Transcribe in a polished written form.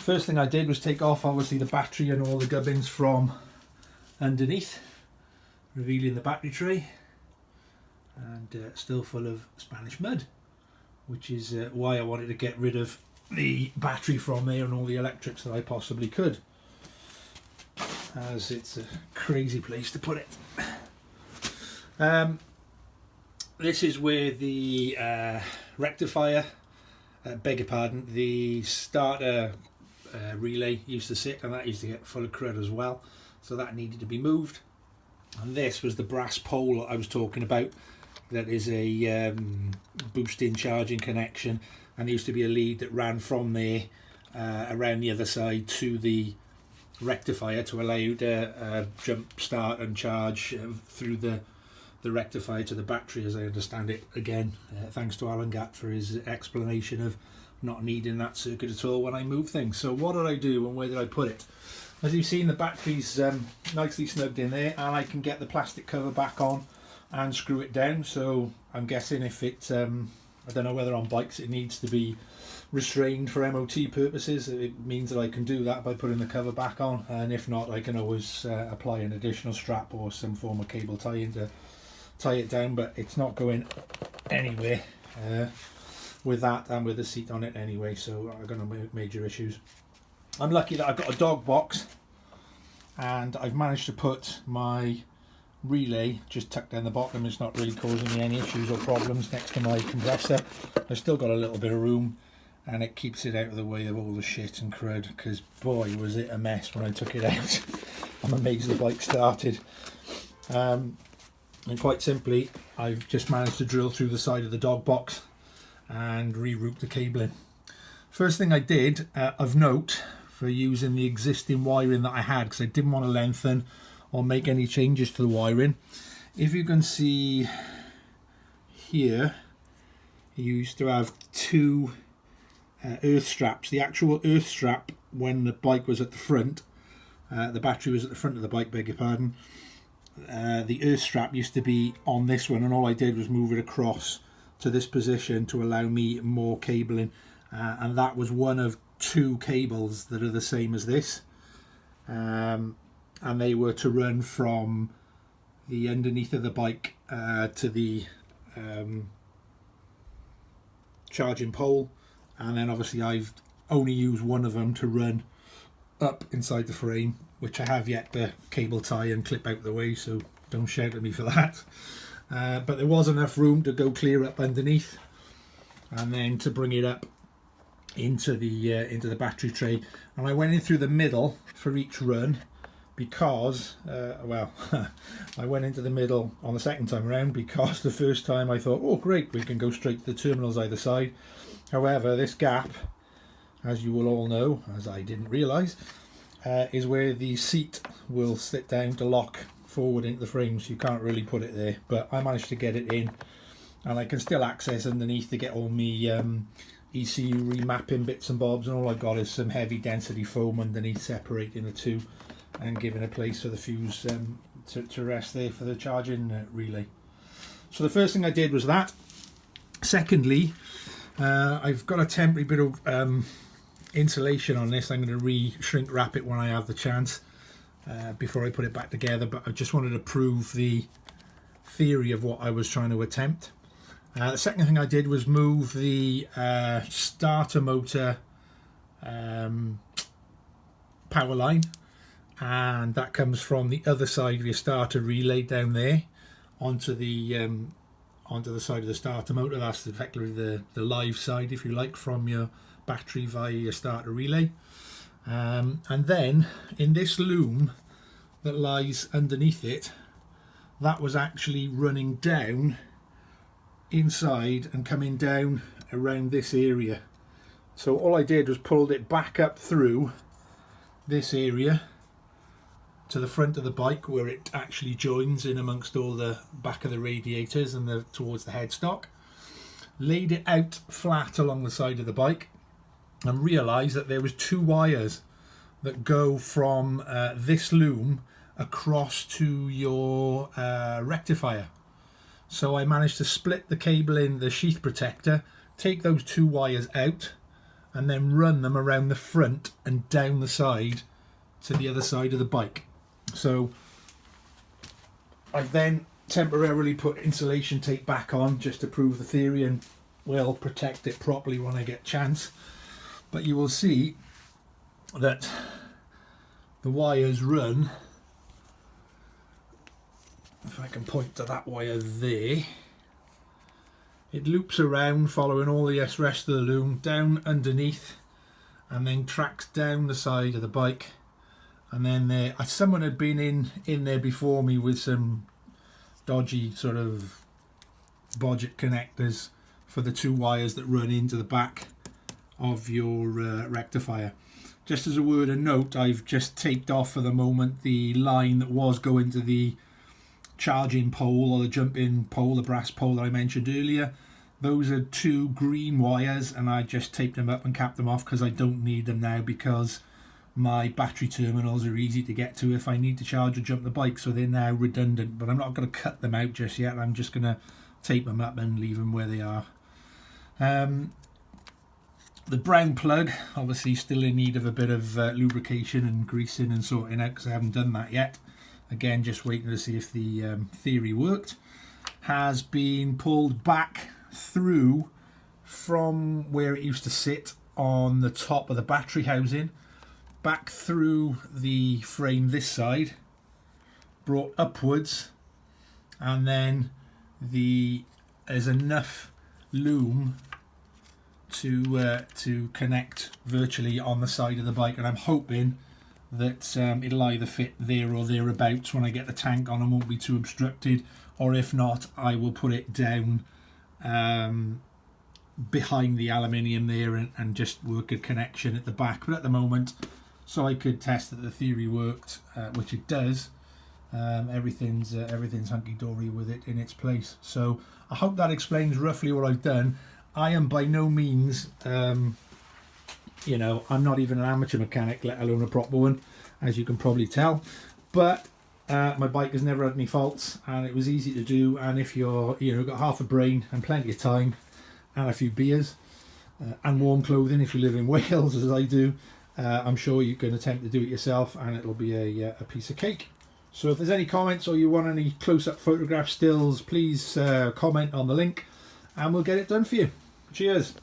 First thing I did was take off obviously the battery and all the gubbins from underneath, revealing the battery tray, and still full of Spanish mud, which is why I wanted to get rid of the battery from there and all the electrics that I possibly could, as it's a crazy place to put it. This is where the rectifier, beg your pardon, the starter relay used to sit, and that used to get full of crud as well, so that needed to be moved. And this was the brass pole I was talking about, that is a boosting charging connection, and there used to be a lead that ran from there around the other side to the rectifier to allow you to jump start and charge through the rectifier to the battery, as I understand it. Again, thanks to Alan Gatt for his explanation of not needing that circuit at all when I move things. So what did I do and where did I put it? As you've seen, the battery's nicely snugged in there, and I can get the plastic cover back on and screw it down. So I'm guessing if it I don't know whether on bikes it needs to be restrained for MOT purposes. It means that I can do that by putting the cover back on, and if not, I can always apply an additional strap or some form of cable tie-in to tie it down, but it's not going anywhere with that and with the seat on it anyway, so I'm going to have major issues. I'm lucky that I've got a dog box, and I've managed to put my relay just tucked down the bottom. It's not really causing me any issues or problems next to my compressor. I've still got a little bit of room, and it keeps it out of the way of all the shit and crud, because boy was it a mess when I took it out. I'm amazed the bike started. And quite simply, I've just managed to drill through the side of the dog box and reroute the cabling. First thing I did of note, for using the existing wiring that I had, because I didn't want to lengthen or make any changes to the wiring. If you can see here, you used to have two earth straps. The actual earth strap, when the bike was at the front, the battery was at the front of the bike, beg your pardon, the earth strap used to be on this one, and all I did was move it across to this position to allow me more cabling, and that was one of two cables that are the same as this, and they were to run from the underneath of the bike to the charging pole, and then obviously I've only used one of them to run up inside the frame, which I have yet to cable tie and clip out the way, so don't shout at me for that. But there was enough room to go clear up underneath, and then to bring it up into the battery tray. And I went in through the middle for each run, because well, I went into the middle on the second time around, because the first time I thought, oh great, we can go straight to the terminals either side. However, this gap, as you will all know, as I didn't realise, is where the seat will sit down to lock forward into the frame, so you can't really put it there. But I managed to get it in, and I can still access underneath to get all me ECU remapping bits and bobs, and all I've got is some heavy density foam underneath separating the two and giving a place for the fuse to rest there for the charging relay. So the first thing I did was that. Secondly, I've got a temporary bit of insulation on this. I'm going to shrink wrap it when I have the chance before I put it back together, but I just wanted to prove the theory of what I was trying to attempt. The second thing I did was move the starter motor power line, and that comes from the other side of your starter relay down there onto the side of the starter motor. That's effectively the live side, if you like, from your battery via your starter relay. And then in this loom that lies underneath it, that was actually running down inside and coming down around this area. So all I did was pulled it back up through this area to the front of the bike, where it actually joins in amongst all the back of the radiators and towards the headstock, laid it out flat along the side of the bike, and realised that there was two wires that go from this loom across to your rectifier. So I managed to split the cable in the sheath protector, take those two wires out, and then run them around the front and down the side to the other side of the bike. So I then temporarily put insulation tape back on just to prove the theory and will protect it properly when I get chance. But you will see that the wires run, if I can point to that wire there, it loops around following all the rest of the loom down underneath and then tracks down the side of the bike. And then there, someone had been in there before me with some dodgy sort of bodget connectors for the two wires that run into the back of your rectifier. Just as a word of note, I've just taped off for the moment the line that was going to the charging pole or the jump-in pole, the brass pole that I mentioned earlier. Those are two green wires, and I just taped them up and capped them off because I don't need them now, because my battery terminals are easy to get to if I need to charge or jump the bike, so they're now redundant. But I'm not going to cut them out just yet. I'm just going to tape them up and leave them where they are. The brown plug, obviously still in need of a bit of lubrication and greasing and sorting out, because I haven't done that yet. Again, just waiting to see if the theory worked. Has been pulled back through from where it used to sit on the top of the battery housing, back through the frame this side, brought upwards, and then there's enough loom to connect virtually on the side of the bike, and I'm hoping that it'll either fit there or thereabouts when I get the tank on and won't be too obstructed, or if not, I will put it down behind the aluminium there and just work a connection at the back. But at the moment, so I could test that the theory worked, which it does, everything's hunky-dory with it in its place. So I hope that explains roughly what I've done. I am by no means I'm not even an amateur mechanic, let alone a proper one, as you can probably tell. But my bike has never had any faults, and it was easy to do. And if you're, got half a brain and plenty of time and a few beers and warm clothing, if you live in Wales as I do, I'm sure you can attempt to do it yourself, and it'll be a piece of cake. So if there's any comments or you want any close-up photograph stills, please comment on the link, and we'll get it done for you. Cheers.